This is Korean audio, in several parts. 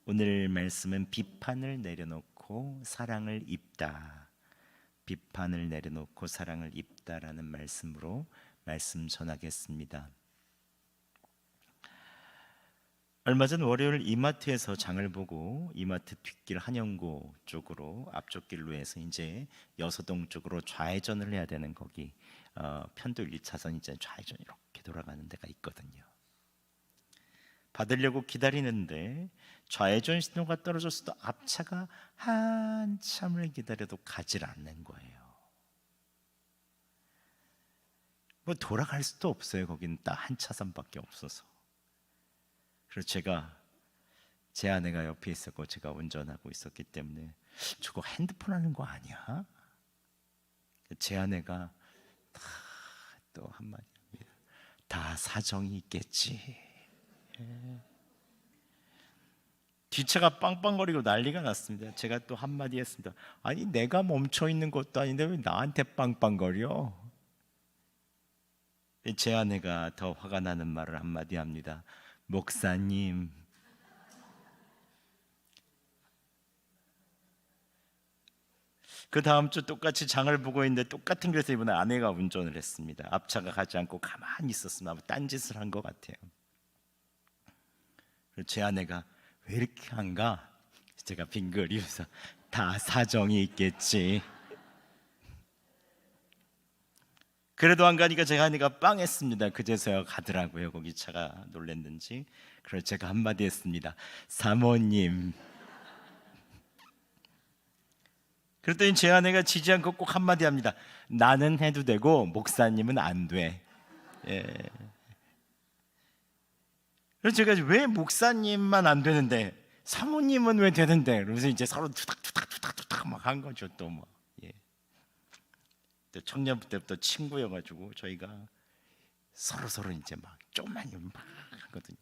오늘 말씀은 비판을 내려놓고 사랑을 입다. 비판을 내려놓고 사랑을 입다라는 말씀으로 말씀 전하겠습니다. 얼마 전 월요일 이마트에서 장을 보고 이마트 뒷길 한영고 쪽으로 앞쪽 길로 해서 이제 여서동 쪽으로 좌회전을 해야 되는 거기 편도 1차선 이제 좌회전 이렇게 돌아가는 데가 있거든요. 받으려고 기다리는데 좌회전 신호가 떨어졌어도 앞차가 한참을 기다려도 가질 않는 거예요. 뭐 돌아갈 수도 없어요. 거기는 딱 한 차선밖에 없어서. 그래서 제 아내가 옆에 있었고 제가 운전하고 있었기 때문에 저거 핸드폰 하는 거 아니야? 제 아내가 또 한마디 합니다. 다 사정이 있겠지. 뒷차가 빵빵거리고 난리가 났습니다. 제가 또 한마디 했습니다. 아니 내가 멈춰 있는 것도 아닌데 왜 나한테 빵빵거려? 제 아내가 더 화가 나는 말을 한마디 합니다. 목사님, 그 다음 주 똑같이 장을 보고 있는데 똑같은 길에서 이번에 아내가 운전을 했습니다. 앞차가 가지 않고 가만히 있었으면 아마 딴짓을 한 것 같아요. 제 아내가 왜 이렇게 한가? 제가 빙글 웃으면서 다 사정이 있겠지. 그래도 안 가니까 제가 아내가 빵했습니다. 그제서야 가더라고요. 거기 차가 놀랬는지. 그래서 제가 한마디 했습니다. 사모님. 그랬더니 제 아내가 지지 않고 꼭 한마디 합니다. 나는 해도 되고 목사님은 안 돼. 예. 그래서 제가 왜 목사님만 안 되는데 사모님은 왜 되는데? 그래서 이제 서로 투닥투닥 막 한 거죠. 또 뭐. 예. 또 청년부 때부터 친구여가지고 저희가 서로 이제 막 조금만 막 하거든요.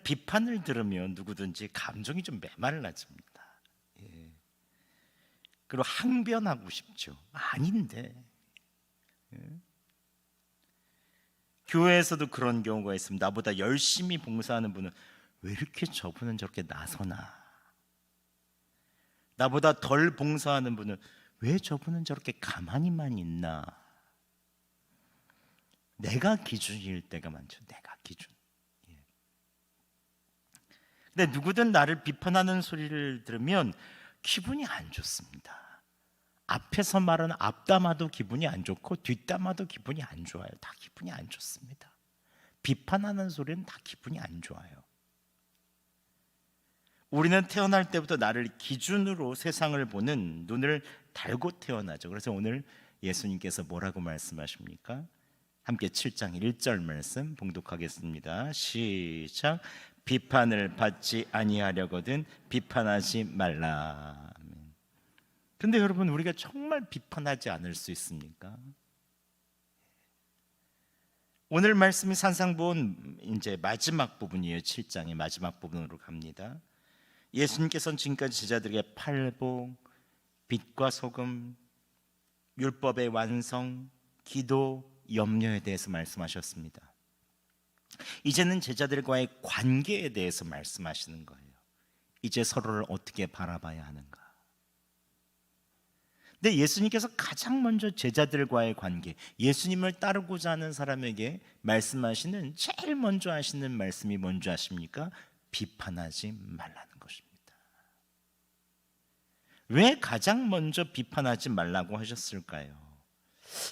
비판을 들으면 누구든지 감정이 좀 메말라집니다. 예. 그리고 항변하고 싶죠. 아닌데. 예. 교회에서도 그런 경우가 있습니다. 나보다 열심히 봉사하는 분은 왜 이렇게 저분은 저렇게 나서나? 나보다 덜 봉사하는 분은 왜 저분은 저렇게 가만히만 있나? 내가 기준일 때가 많죠. 내가 기준. 예. 근데 누구든 나를 비판하는 소리를 들으면 기분이 안 좋습니다. 앞에서 말하는 앞담화도 기분이 안 좋고 뒷담화도 기분이 안 좋아요. 다 기분이 안 좋습니다. 비판하는 소리는 다 기분이 안 좋아요. 우리는 태어날 때부터 나를 기준으로 세상을 보는 눈을 달고 태어나죠. 그래서 오늘 예수님께서 뭐라고 말씀하십니까? 함께 7장 1절 말씀 봉독하겠습니다. 시작. 비판을 받지 아니하려거든 비판하지 말라. 근데 여러분, 우리가 정말 비판하지 않을 수 있습니까? 오늘 말씀이 산상본 이제 마지막 부분이에요. 7장의 마지막 부분으로 갑니다. 예수님께서는 지금까지 제자들에게 팔복, 빛과 소금, 율법의 완성, 기도, 염려에 대해서 말씀하셨습니다. 이제는 제자들과의 관계에 대해서 말씀하시는 거예요. 이제 서로를 어떻게 바라봐야 하는가? 근데 예수님께서 가장 먼저 제자들과의 관계, 예수님을 따르고자 하는 사람에게 말씀하시는 제일 먼저 하시는 말씀이 뭔지 아십니까? 비판하지 말라는 것입니다. 왜 가장 먼저 비판하지 말라고 하셨을까요?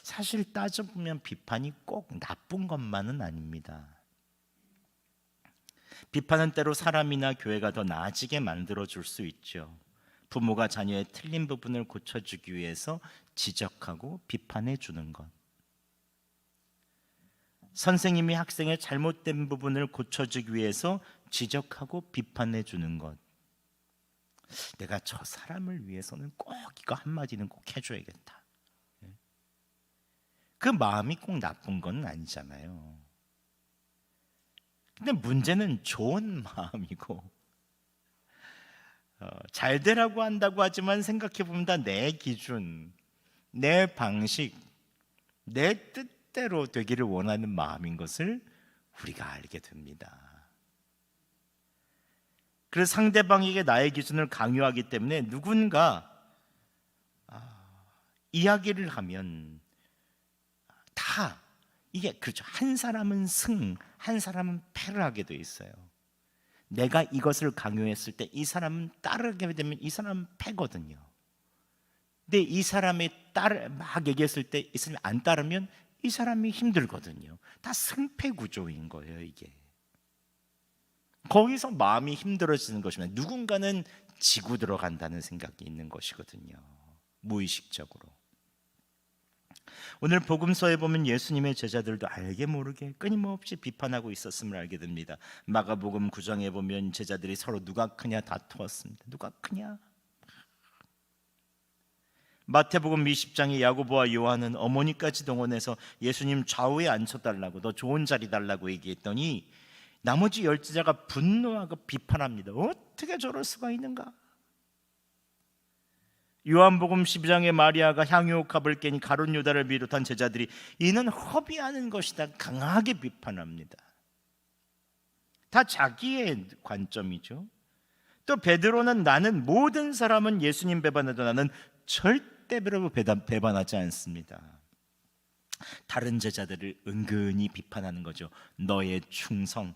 사실 따져보면 비판이 꼭 나쁜 것만은 아닙니다. 비판은 때로 사람이나 교회가 더 나아지게 만들어줄 수 있죠. 부모가 자녀의 틀린 부분을 고쳐주기 위해서 지적하고 비판해 주는 것, 선생님이 학생의 잘못된 부분을 고쳐주기 위해서 지적하고 비판해 주는 것, 내가 저 사람을 위해서는 꼭 이거 한마디는 꼭 해줘야겠다. 그 마음이 꼭 나쁜 건 아니잖아요. 근데 문제는 좋은 마음이고 잘 되라고 한다고 하지만 생각해보면 다 내 기준, 내 방식, 내 뜻대로 되기를 원하는 마음인 것을 우리가 알게 됩니다. 그래서 상대방에게 나의 기준을 강요하기 때문에 누군가 이야기를 하면 다 이게 그렇죠. 한 사람은 승, 한 사람은 패를 하게 돼 있어요. 내가 이것을 강요했을 때 이 사람은 따르게 되면 이 사람은 패거든요. 근데 이 사람이 막 얘기했을 때 이 사람이 안 따르면 이 사람이 힘들거든요. 다 승패 구조인 거예요, 이게. 거기서 마음이 힘들어지는 것이면 누군가는 지고 들어간다는 생각이 있는 것이거든요. 무의식적으로. 오늘 복음서에 보면 예수님의 제자들도 알게 모르게 끊임없이 비판하고 있었음을 알게 됩니다. 마가복음 9장에 보면 제자들이 서로 누가 크냐 다투었습니다. 누가 크냐? 마태복음 20장에 야고보와 요한은 어머니까지 동원해서 예수님 좌우에 앉혀달라고, 더 좋은 자리 달라고 얘기했더니 나머지 10제자가 분노하고 비판합니다. 어떻게 저럴 수가 있는가? 요한복음 12장에 마리아가 향유옥합을 깨니 가룟 유다를 비롯한 제자들이 이는 허비하는 것이다 강하게 비판합니다. 다 자기의 관점이죠. 또 베드로는 나는 모든 사람은 예수님 배반해도 나는 절대로 배반하지 않습니다. 다른 제자들을 은근히 비판하는 거죠. 너의 충성,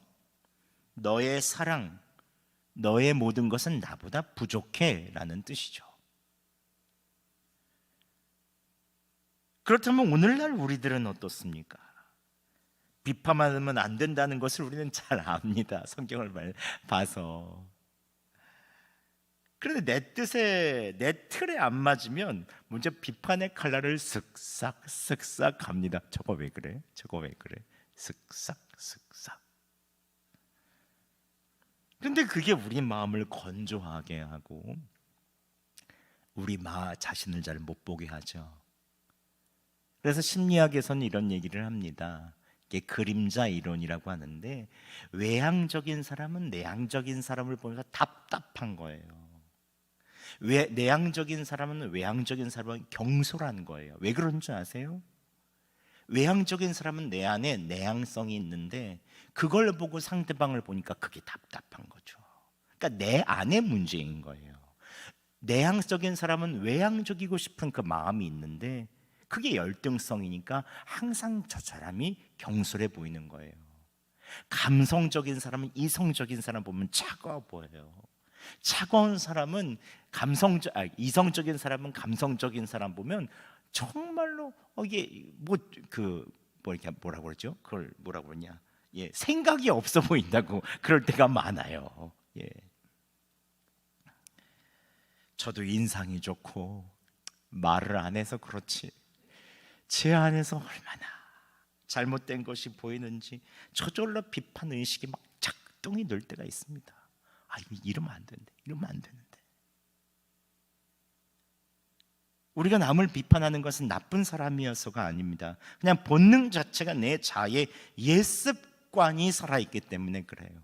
너의 사랑, 너의 모든 것은 나보다 부족해 라는 뜻이죠. 그렇다면 오늘날 우리들은 어떻습니까? 비판하면 안 된다는 것을 우리는 잘 압니다. 성경을 봐서. 그런데 내 뜻에, 내 틀에 안 맞으면 먼저 비판의 칼날을 쓱싹 갑니다. 저거 왜 그래? 저거 왜 그래? 쓱싹. 그런데 그게 우리 마음을 건조하게 하고 우리 자신을 잘 못 보게 하죠. 그래서 심리학에서는 이런 얘기를 합니다. 이게 그림자 이론이라고 하는데 외향적인 사람은 내향적인 사람을 보면서 답답한 거예요. 내향적인 사람은 외향적인 사람을 경솔한 거예요. 왜 그런 줄 아세요? 외향적인 사람은 내 안에 내향성이 있는데 그걸 보고 상대방을 보니까 그게 답답한 거죠. 그러니까 내 안의 문제인 거예요. 내향적인 사람은 외향적이고 싶은 그 마음이 있는데 그게 열등성이니까 항상 저 사람이 경솔해 보이는 거예요. 감성적인 사람은 이성적인 사람 보면 차가워 보여요. 차가운 사람은 이성적인 사람은 감성적인 사람 보면 정말로 이게 뭐라고 그러죠? 그걸 뭐라고 그러냐? 예, 생각이 없어 보인다고 그럴 때가 많아요. 예. 저도 인상이 좋고 말을 안 해서 그렇지 제 안에서 얼마나 잘못된 것이 보이는지 저절로 비판 의식이 막 작동이 늘 때가 있습니다. 이러면 안 되는데, 이러면 안 되는데. 우리가 남을 비판하는 것은 나쁜 사람이어서가 아닙니다. 그냥 본능 자체가 내 자의 옛습관이 살아있기 때문에 그래요.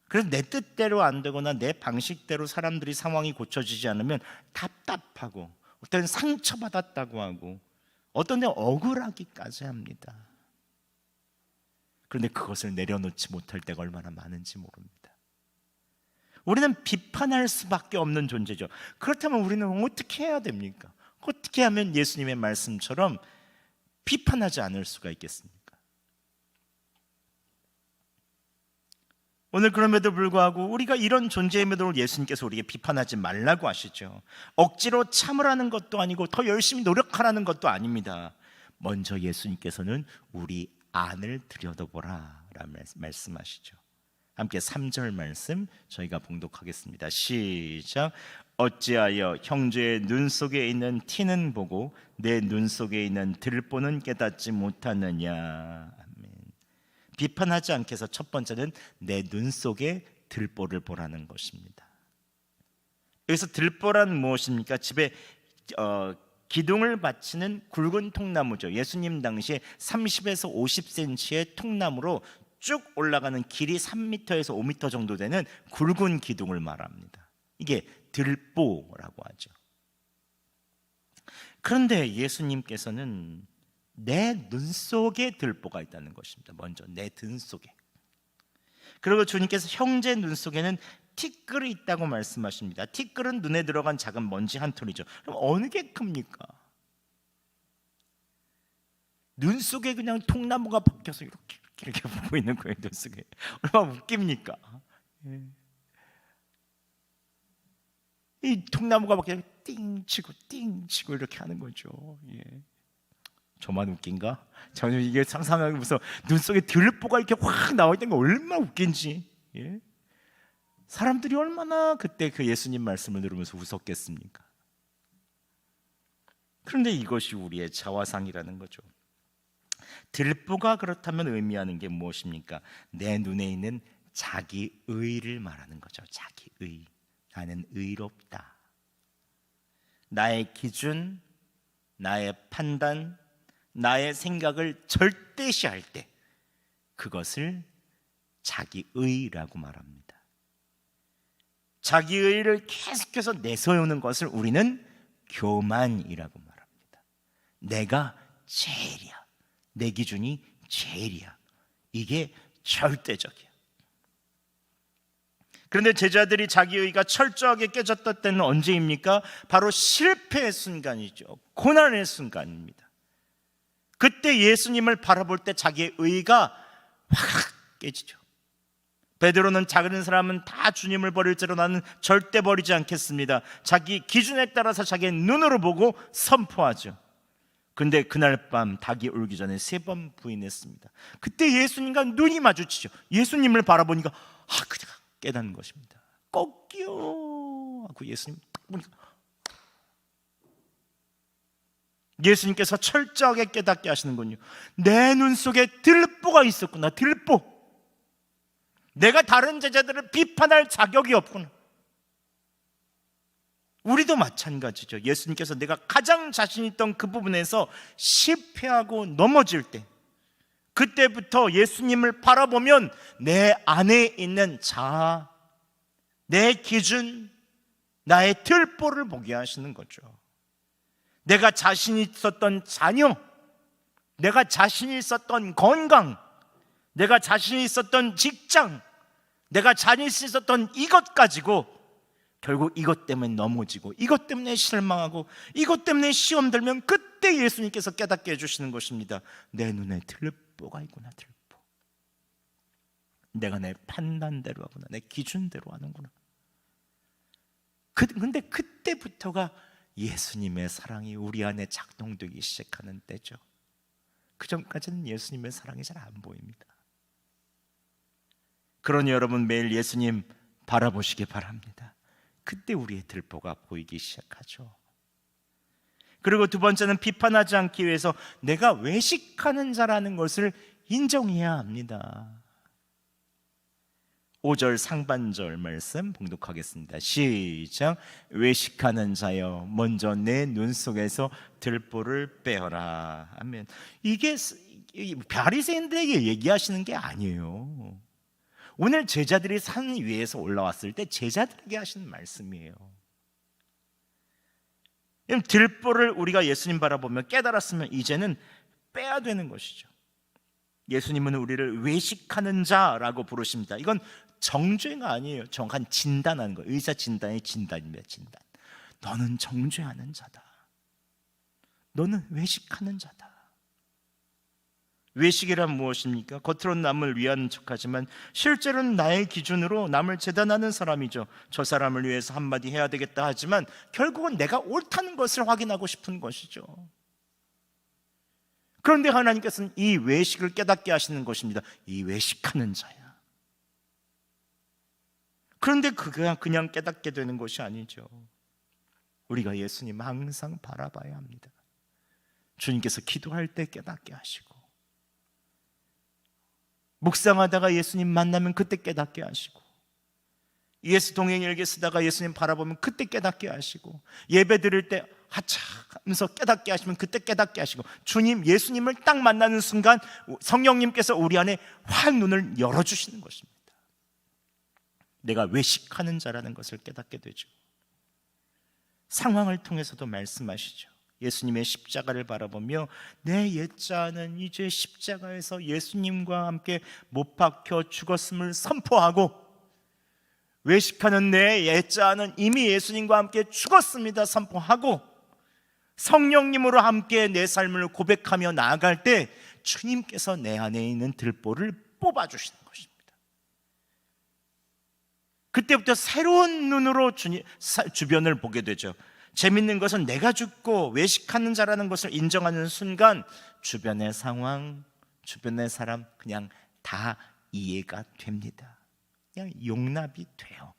그래서 내 뜻대로 안 되거나 내 방식대로 사람들이 상황이 고쳐지지 않으면 답답하고 어떤 때는 상처받았다고 하고 어떤 때는 억울하기까지 합니다. 그런데 그것을 내려놓지 못할 때가 얼마나 많은지 모릅니다. 우리는 비판할 수밖에 없는 존재죠. 그렇다면 우리는 어떻게 해야 됩니까? 어떻게 하면 예수님의 말씀처럼 비판하지 않을 수가 있겠습니까? 오늘 그럼에도 불구하고 우리가 이런 존재임에도 예수님께서 우리에게 비판하지 말라고 하시죠. 억지로 참으라는 것도 아니고 더 열심히 노력하라는 것도 아닙니다. 먼저 예수님께서는 우리 안을 들여다보라 라는 말씀하시죠. 함께 3절 말씀 저희가 봉독하겠습니다. 시작. 어찌하여 형제의 눈 속에 있는 티는 보고 내 눈 속에 있는 들보는 깨닫지 못하느냐. 비판하지 않게 해서 첫 번째는 내 눈 속에 들보를 보라는 것입니다. 여기서 들보란 무엇입니까? 집에 기둥을 받치는 굵은 통나무죠. 예수님 당시에 30에서 50cm의 통나무로 쭉 올라가는 길이 3m에서 5m 정도 되는 굵은 기둥을 말합니다. 이게 들보라고 하죠. 그런데 예수님께서는 내 눈 속에 들보가 있다는 것입니다. 먼저 내 등 속에. 그리고 주님께서 형제 눈 속에는 티끌이 있다고 말씀하십니다. 티끌은 눈에 들어간 작은 먼지 한 톨이죠. 그럼 어느 게 큽니까? 눈 속에 그냥 통나무가 박혀서 이렇게 보고 있는 거예요. 눈 속에 얼마나 웃깁니까? 이 통나무가 박혀서 띵 치고 이렇게 하는 거죠. 저만 웃긴가? 저는 이게 상상하기 무서워. 눈 속에 들보가 이렇게 확 나와 있는 게 얼마나 웃긴지. 사람들이 얼마나 그때 그 예수님 말씀을 들으면서 웃었겠습니까? 그런데 이것이 우리의 자화상이라는 거죠. 들보가 그렇다면 의미하는 게 무엇입니까? 내 눈에 있는 자기의를 말하는 거죠. 자기의. 나는 의롭다. 나의 기준, 나의 판단, 나의 생각을 절대시할 때 그것을 자기의라고 말합니다. 자기의를 계속해서 내세우는 것을 우리는 교만이라고 말합니다. 내가 제일이야. 내 기준이 제일이야. 이게 절대적이야. 그런데 제자들이 자기의가 철저하게 깨졌던 때는 언제입니까? 바로 실패의 순간이죠. 고난의 순간입니다. 그때 예수님을 바라볼 때 자기의 의가 확 깨지죠. 베드로는 작은 사람은 다 주님을 버릴지로 나는 절대 버리지 않겠습니다. 자기 기준에 따라서 자기의 눈으로 보고 선포하죠. 근데 그날 밤 닭이 울기 전에 3번 부인했습니다. 그때 예수님과 눈이 마주치죠. 예수님을 바라보니까 그냥 깨닫는 것입니다. 꺾여 하고 예수님 딱 보니까 예수님께서 철저하게 깨닫게 하시는군요. 내 눈 속에 들보가 있었구나. 들보. 내가 다른 제자들을 비판할 자격이 없구나. 우리도 마찬가지죠. 예수님께서 내가 가장 자신 있던 그 부분에서 실패하고 넘어질 때, 그때부터 예수님을 바라보면 내 안에 있는 자아, 내 기준, 나의 들보를 보게 하시는 거죠. 내가 자신 있었던 자녀, 내가 자신 있었던 건강, 내가 자신 있었던 직장, 내가 자신 있었던 이것 가지고 결국 이것 때문에 넘어지고, 이것 때문에 실망하고, 이것 때문에 시험 들면 그때 예수님께서 깨닫게 해주시는 것입니다. 내 눈에 들보가 있구나. 들보. 내가 내 판단대로 하구나. 내 기준대로 하는구나. 근데 그때부터가 예수님의 사랑이 우리 안에 작동되기 시작하는 때죠. 그 전까지는 예수님의 사랑이 잘 안 보입니다. 그러니 여러분 매일 예수님 바라보시기 바랍니다. 그때 우리의 들보가 보이기 시작하죠. 그리고 두 번째는 비판하지 않기 위해서 내가 외식하는 자라는 것을 인정해야 합니다. 5절 상반절 말씀 봉독하겠습니다. 시작. 외식하는 자여 먼저 내 눈 속에서 들보를 빼어라. 아멘. 이게 바리새인들에게 얘기하시는 게 아니에요. 오늘 제자들이 산 위에서 올라왔을 때 제자들에게 하시는 말씀이에요. 들보를 우리가 예수님 바라보며 깨달았으면 이제는 빼야 되는 것이죠. 예수님은 우리를 외식하는 자라고 부르십니다. 이건 정죄가 아니에요. 정확한 진단하는 거예요. 의사 진단의 진단입니다. 진단. 너는 정죄하는 자다. 너는 외식하는 자다. 외식이란 무엇입니까? 겉으로는 남을 위하는 척하지만 실제로는 나의 기준으로 남을 재단하는 사람이죠. 저 사람을 위해서 한마디 해야 되겠다 하지만 결국은 내가 옳다는 것을 확인하고 싶은 것이죠. 그런데 하나님께서는 이 외식을 깨닫게 하시는 것입니다. 이 외식하는 자야. 그런데 그가 그냥 깨닫게 되는 것이 아니죠. 우리가 예수님 항상 바라봐야 합니다. 주님께서 기도할 때 깨닫게 하시고, 묵상하다가 예수님 만나면 그때 깨닫게 하시고, 예수 동행일기 쓰다가 예수님 바라보면 그때 깨닫게 하시고, 예배 드릴 때 하차 하면서 깨닫게 하시면 그때 깨닫게 하시고, 주님 예수님을 딱 만나는 순간 성령님께서 우리 안에 확 눈을 열어주시는 것입니다. 내가 외식하는 자라는 것을 깨닫게 되죠. 상황을 통해서도 말씀하시죠. 예수님의 십자가를 바라보며 내 옛자는 이제 십자가에서 예수님과 함께 못 박혀 죽었음을 선포하고, 외식하는 내 옛자는 이미 예수님과 함께 죽었습니다 선포하고, 성령님으로 함께 내 삶을 고백하며 나아갈 때 주님께서 내 안에 있는 들보를 뽑아주시는 것입니다. 그때부터 새로운 눈으로 주변을 보게 되죠. 재밌는 것은 내가 죽고 외식하는 자라는 것을 인정하는 순간 주변의 상황, 주변의 사람 그냥 다 이해가 됩니다. 그냥 용납이 돼요.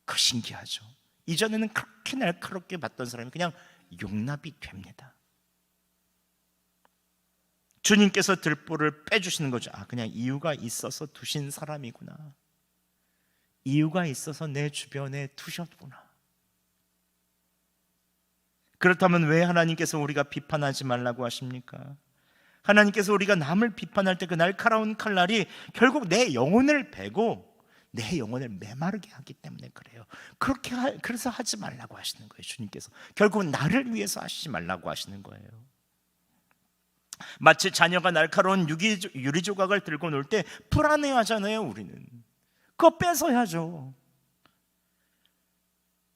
그 신기하죠. 이전에는 그렇게 날카롭게 봤던 사람이 그냥 용납이 됩니다. 주님께서 들보를 빼주시는 거죠. 그냥 이유가 있어서 두신 사람이구나. 이유가 있어서 내 주변에 두셨구나. 그렇다면 왜 하나님께서 우리가 비판하지 말라고 하십니까? 하나님께서 우리가 남을 비판할 때 그 날카로운 칼날이 결국 내 영혼을 베고 내 영혼을 메마르게 하기 때문에 그래요. 그래서 하지 말라고 하시는 거예요. 주님께서 결국은 나를 위해서 하시지 말라고 하시는 거예요. 마치 자녀가 날카로운 유리 조각을 들고 놀 때 불안해하잖아요. 우리는 그거 뺏어야죠.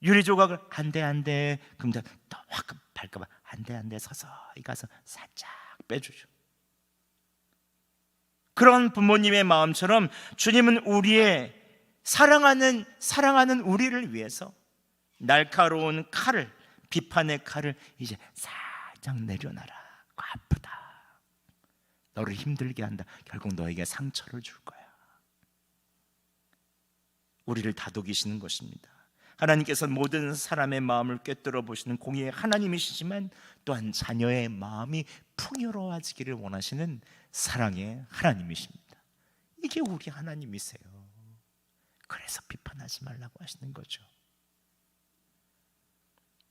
유리 조각을 안돼 그럼 또 확 밟까봐 안돼 서서히 가서 살짝 빼주죠. 그런 부모님의 마음처럼 주님은 우리의 사랑하는 우리를 위해서 날카로운 칼을, 비판의 칼을 이제 살짝 내려놔라. 아프다, 너를 힘들게 한다, 결국 너에게 상처를 줄 거야. 우리를 다독이시는 것입니다. 하나님께서 모든 사람의 마음을 꿰뚫어 보시는 공의의 하나님이시지만 또한 자녀의 마음이 풍요로워지기를 원하시는 사랑의 하나님이십니다. 이게 우리 하나님이세요. 그래서 비판하지 말라고 하시는 거죠.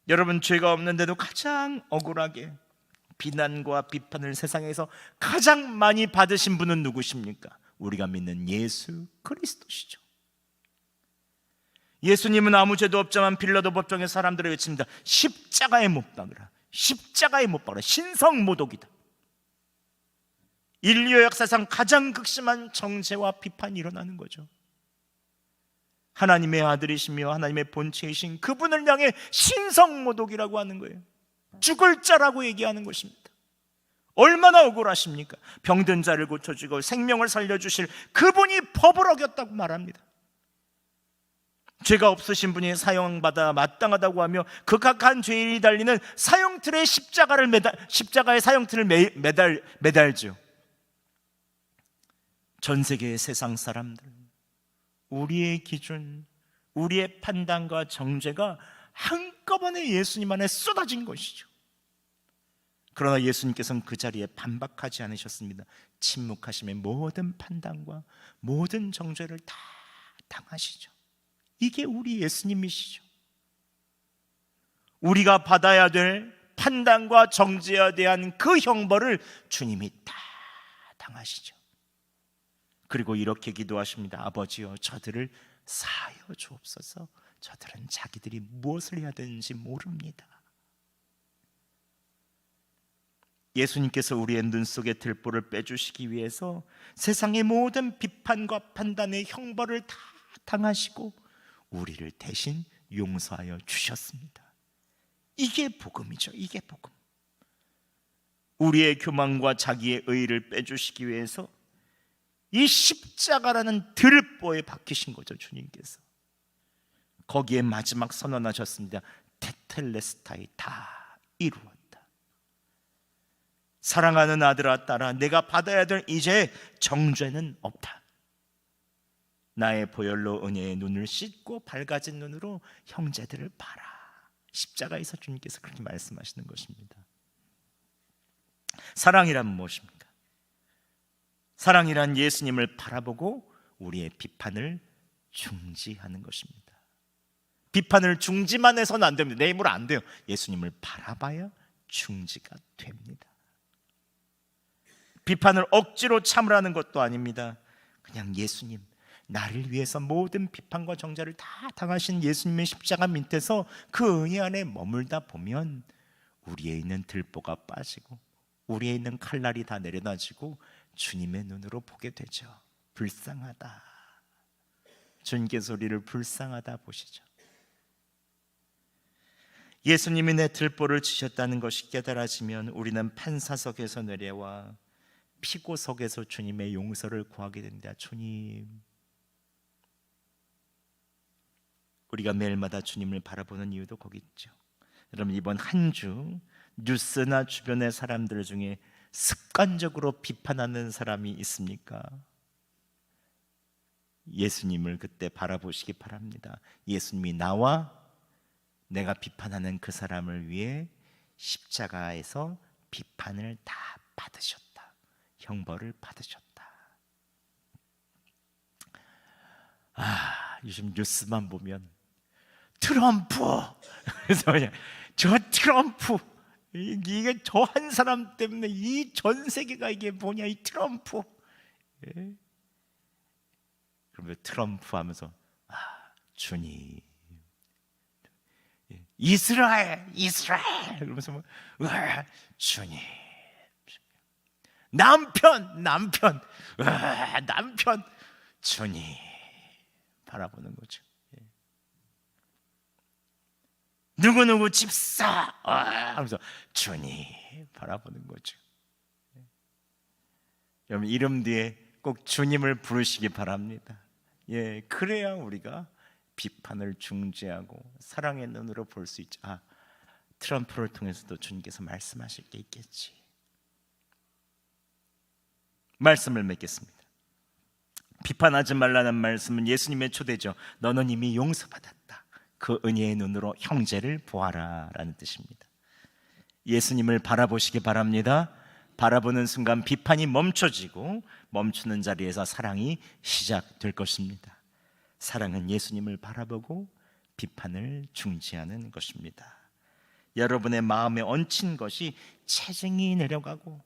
여러분, 죄가 없는데도 가장 억울하게 비난과 비판을 세상에서 가장 많이 받으신 분은 누구십니까? 우리가 믿는 예수 그리스도시죠. 예수님은 아무 죄도 없지만 빌라도 법정의 사람들을 외칩니다. 십자가에 못 박으라, 십자가에 못 박으라. 신성모독이다. 인류 역사상 가장 극심한 정죄와 비판이 일어나는 거죠. 하나님의 아들이시며 하나님의 본체이신 그분을 향해 신성모독이라고 하는 거예요. 죽을 자라고 얘기하는 것입니다. 얼마나 억울하십니까? 병든 자를 고쳐주고 생명을 살려주실 그분이 법을 어겼다고 말합니다. 죄가 없으신 분이 사형받아 마땅하다고 하며 극악한 죄인이 달리는 사형틀에 십자가의 사형틀을 매달죠. 전 세계의 세상 사람들, 우리의 기준, 우리의 판단과 정죄가 한꺼번에 예수님 안에 쏟아진 것이죠. 그러나 예수님께서는 그 자리에 반박하지 않으셨습니다. 침묵하시며 모든 판단과 모든 정죄를 다 당하시죠. 이게 우리 예수님이시죠. 우리가 받아야 될 판단과 정죄에 대한 그 형벌을 주님이 다 당하시죠. 그리고 이렇게 기도하십니다. 아버지여, 저들을 사하여 주옵소서. 저들은 자기들이 무엇을 해야 되는지 모릅니다. 예수님께서 우리의 눈 속의 들보를 빼주시기 위해서 세상의 모든 비판과 판단의 형벌을 다 당하시고 우리를 대신 용서하여 주셨습니다. 이게 복음이죠. 이게 복음. 우리의 교만과 자기의 의의를 빼주시기 위해서 이 십자가라는 들보에 박히신 거죠. 주님께서 거기에 마지막 선언하셨습니다. 테텔레스타이, 다 이루었다. 사랑하는 아들아 딸아, 내가 받아야 될 이제 정죄는 없다. 나의 보혈로 은혜의 눈을 씻고 밝아진 눈으로 형제들을 봐라. 십자가에서 주님께서 그렇게 말씀하시는 것입니다. 사랑이란 무엇입니까? 사랑이란 예수님을 바라보고 우리의 비판을 중지하는 것입니다. 비판을 중지만 해서는 안 됩니다. 내 힘으로 안 돼요. 예수님을 바라봐야 중지가 됩니다. 비판을 억지로 참으라는 것도 아닙니다. 그냥 예수님, 나를 위해서 모든 비판과 정죄를 다 당하신 예수님의 십자가 밑에서 그 은혜 안에 머물다 보면 우리에 있는 들보가 빠지고 우리에 있는 칼날이 다 내려놔지고 주님의 눈으로 보게 되죠. 불쌍하다. 주님께서 우리를 불쌍하다 보시죠. 예수님이 내 들보를 주셨다는 것이 깨달아지면 우리는 판사석에서 내려와 피고석에서 주님의 용서를 구하게 된다. 주님, 우리가 매일마다 주님을 바라보는 이유도 거기 있죠. 여러분, 이번 한 주 뉴스나 주변의 사람들 중에 습관적으로 비판하는 사람이 있습니까? 예수님을 그때 바라보시기 바랍니다. 예수님이 나와 내가 비판하는 그 사람을 위해 십자가에서 비판을 다 받으셨다. 형벌을 받으셨다. 요즘 뉴스만 보면 트럼프, 그래서 저 트럼프, 이게 저 한 사람 때문에 이 전 세계가 이게 뭐냐, 이 트럼프. 그러면 트럼프 하면서 주님, 이스라엘 그러면서 주님, 남편 주님 바라보는 거죠. 누구누구 집사 하면서 주님 바라보는 거죠. 여러분, 이름 뒤에 꼭 주님을 부르시기 바랍니다. 그래야 우리가 비판을 중재하고 사랑의 눈으로 볼 수 있죠. 트럼프를 통해서도 주님께서 말씀하실 게 있겠지. 말씀을 맺겠습니다. 비판하지 말라는 말씀은 예수님의 초대죠. 너는 이미 용서받았다. 그 은혜의 눈으로 형제를 보아라 라는 뜻입니다. 예수님을 바라보시기 바랍니다. 바라보는 순간 비판이 멈춰지고 멈추는 자리에서 사랑이 시작될 것입니다. 사랑은 예수님을 바라보고 비판을 중지하는 것입니다. 여러분의 마음에 얹힌 것이 체증이 내려가고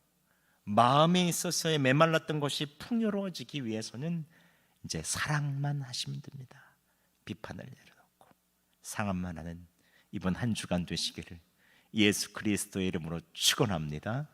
마음에 있어서의 메말랐던 것이 풍요로워지기 위해서는 이제 사랑만 하시면 됩니다. 비판을 내려놓고 상함만 하는 이번 한 주간 되시기를 예수 그리스도의 이름으로 축원합니다.